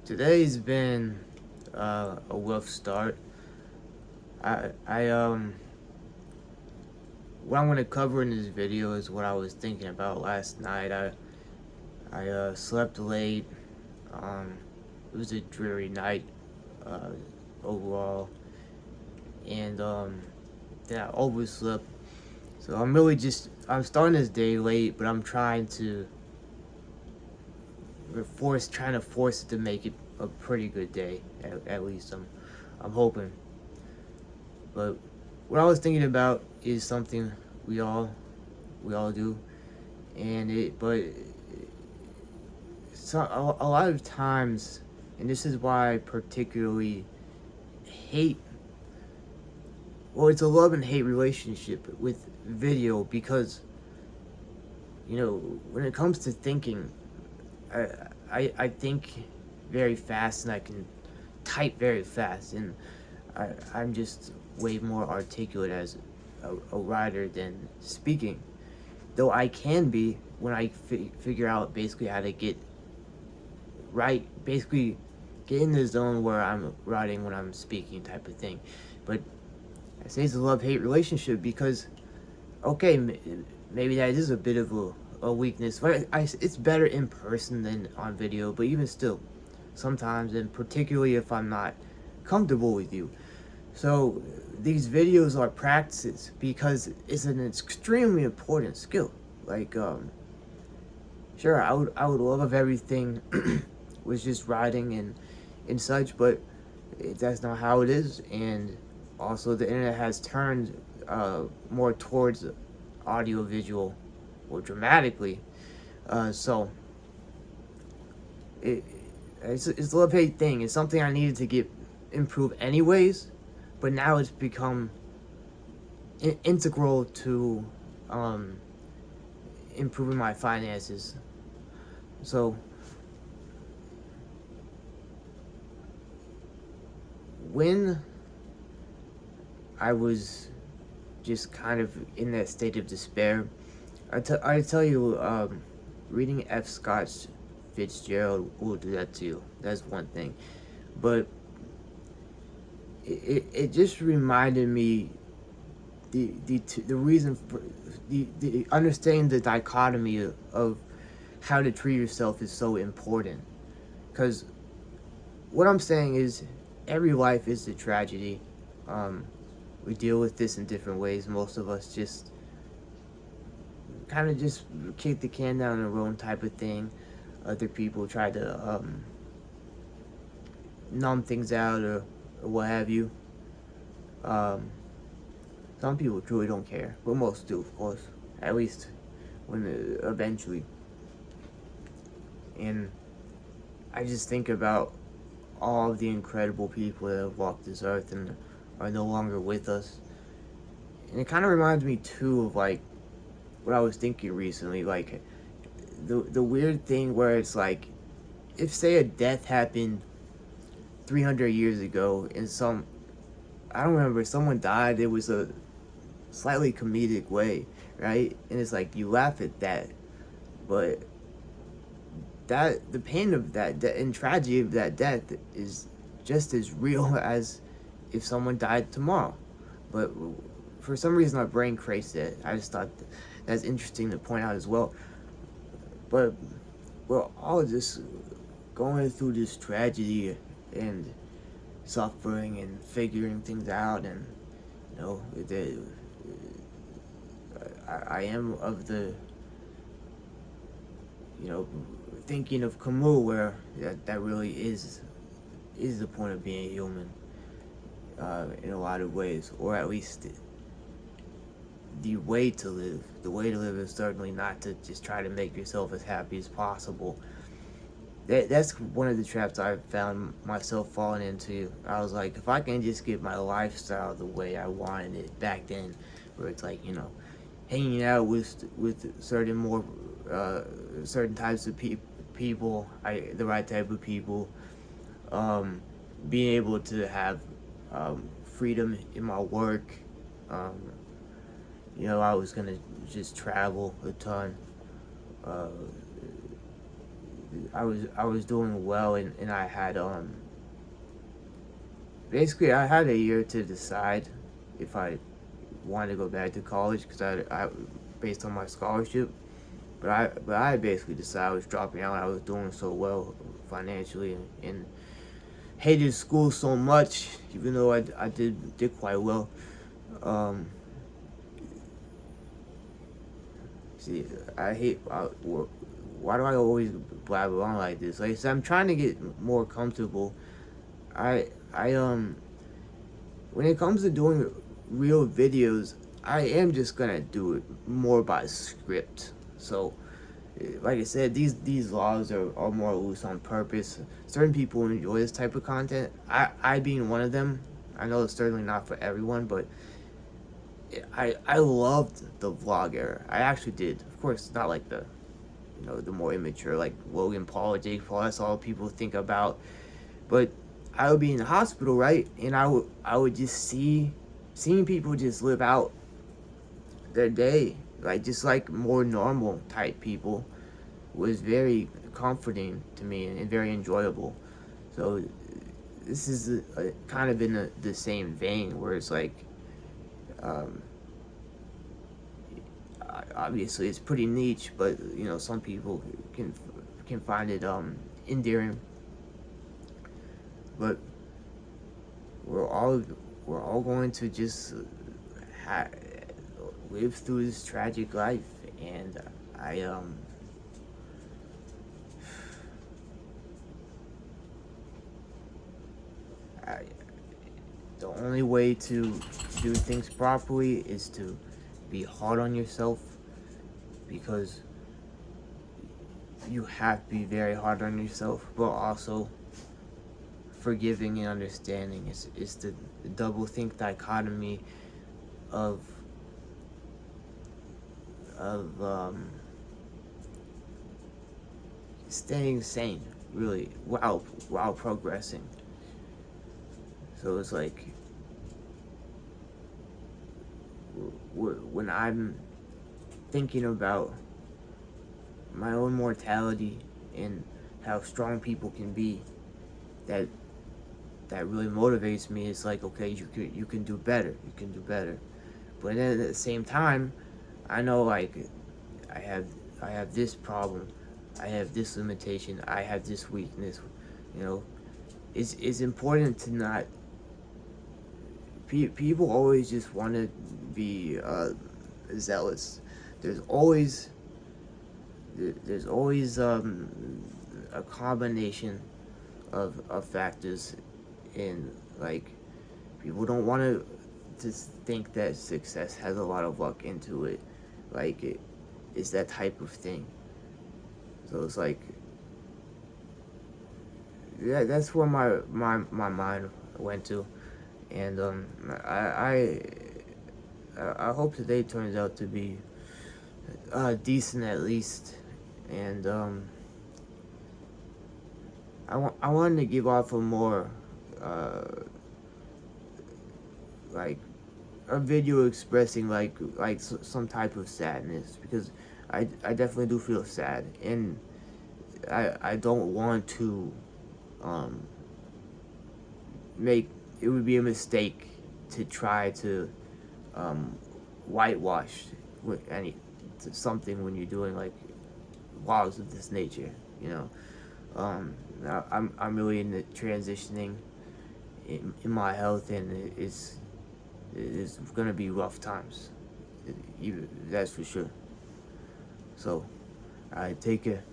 Today's been a rough start. I what I'm gonna cover in this video is what I was thinking about last night. I slept late. Um, it was a dreary night uh, overall, and then I overslept. So I'm starting this day late, but I'm trying to force it to make it a pretty good day. At least I'm hoping. But what I was thinking about is something we all we all do, and it but so a lot of times, and this is why I particularly hate. Well, it's a love and hate relationship with video because when it comes to thinking, I I think very fast and I can type very fast, and I'm just way more articulate as a writer than speaking. Though I can be when I figure out basically how to basically get in the zone where I'm writing when I'm speaking type of thing. But I say it's a love-hate relationship because, okay, maybe that is a bit of a weakness, but it's better in person than on video, but even still, sometimes, and particularly if I'm not comfortable with you. So these videos are practices because it's an extremely important skill. Like, sure, I would love if everything was just writing and such, but that's not how it is. And also, the internet has turned more towards audio visual or dramatically. So it, it's a love hate thing. It's something I needed to get improve anyways, but now it's become integral to um, improving my finances. So when I was just kind of in that state of despair, I tell you, reading F. Scott Fitzgerald will do that to you. That's one thing, but it just reminded me the reason for the understanding the dichotomy of how to treat yourself is so important. Because what I'm saying is, every life is a tragedy. Um, we deal with this in different ways. Most of us just kind of just kick the can down the road type of thing. Other people try to numb things out or what have you. Um, some people truly don't care, but most do, of course. At least when eventually. And I just think about all of the incredible people that have walked this earth and are no longer with us. And it kind of reminds me too of like what I was thinking recently, like the weird thing where it's like, if say a death happened 300 years ago and I don't remember, someone died, it was a slightly comedic way, right? And it's like you laugh at that, but that the pain of that and tragedy of that death is just as real as if someone died tomorrow. But for some reason, my brain craves it. I just thought that's interesting to point out as well. But we're all just going through this tragedy and suffering and figuring things out, and I am of the thinking of Camus, where that really is the point of being human, in a lot of ways, or at least the way to live. The way to live is certainly not to just try to make yourself as happy as possible. That's one of the traps I found myself falling into. I was like, if I can just get my lifestyle the way I wanted it back then, where it's like, hanging out with certain types of people, the right type of people, being able to have freedom in my work. Um, I was gonna just travel a ton, uh, I was doing well, and I had basically I had a year to decide if I wanted to go back to college because I based on my scholarship. But I basically decided I was dropping out. I was doing so well financially, and hated school so much, even though I did quite well. Um, See, I hate. Why do I always blabber on like this? Like I said, I'm trying to get more comfortable. I when it comes to doing real videos, I am just gonna do it more by script. So, like I said, these laws are more loose on purpose. Certain people enjoy this type of content. I being one of them. I know it's certainly not for everyone, but I loved the vlog era. I actually did. Of course, not like the more immature like Logan Paul or Jake Paul. That's all people think about. But I would be in the hospital, right, and I would just seeing people just live out their day, like just like more normal type people, was very comforting to me and very enjoyable. So this is kind of in the same vein where it's like, um, obviously it's pretty niche, but some people can find it endearing. But we're all we're all going to just ha- live through this tragic life, and I I the only way to do things properly is to be hard on yourself, because you have to be very hard on yourself, but also forgiving and understanding. Is the double think dichotomy of of staying sane, really, while progressing. So it's like, when I'm thinking about my own mortality and how strong people can be, that that really motivates me. It's like, okay, you can do better. You can do better. But then at the same time, I know, like, I have I have this problem, I have this limitation, I have this weakness. You know, it's important to not. People always just want to be zealous. There's always there's always a combination of factors, in, like, people don't want to just think that success has a lot of luck into it, like it's that type of thing. So it's like, yeah, that's where my mind went to. And I I hope today turns out to be decent at least. And I wanted to give off a more uh, like a video expressing like some type of sadness, because I definitely do feel sad, and I don't want to um, make it would be a mistake to try to um, whitewash with something when you're doing like laws of this nature, you know. Now I'm really in the transitioning in my health, and it's gonna be rough times. That's for sure. So, I take care.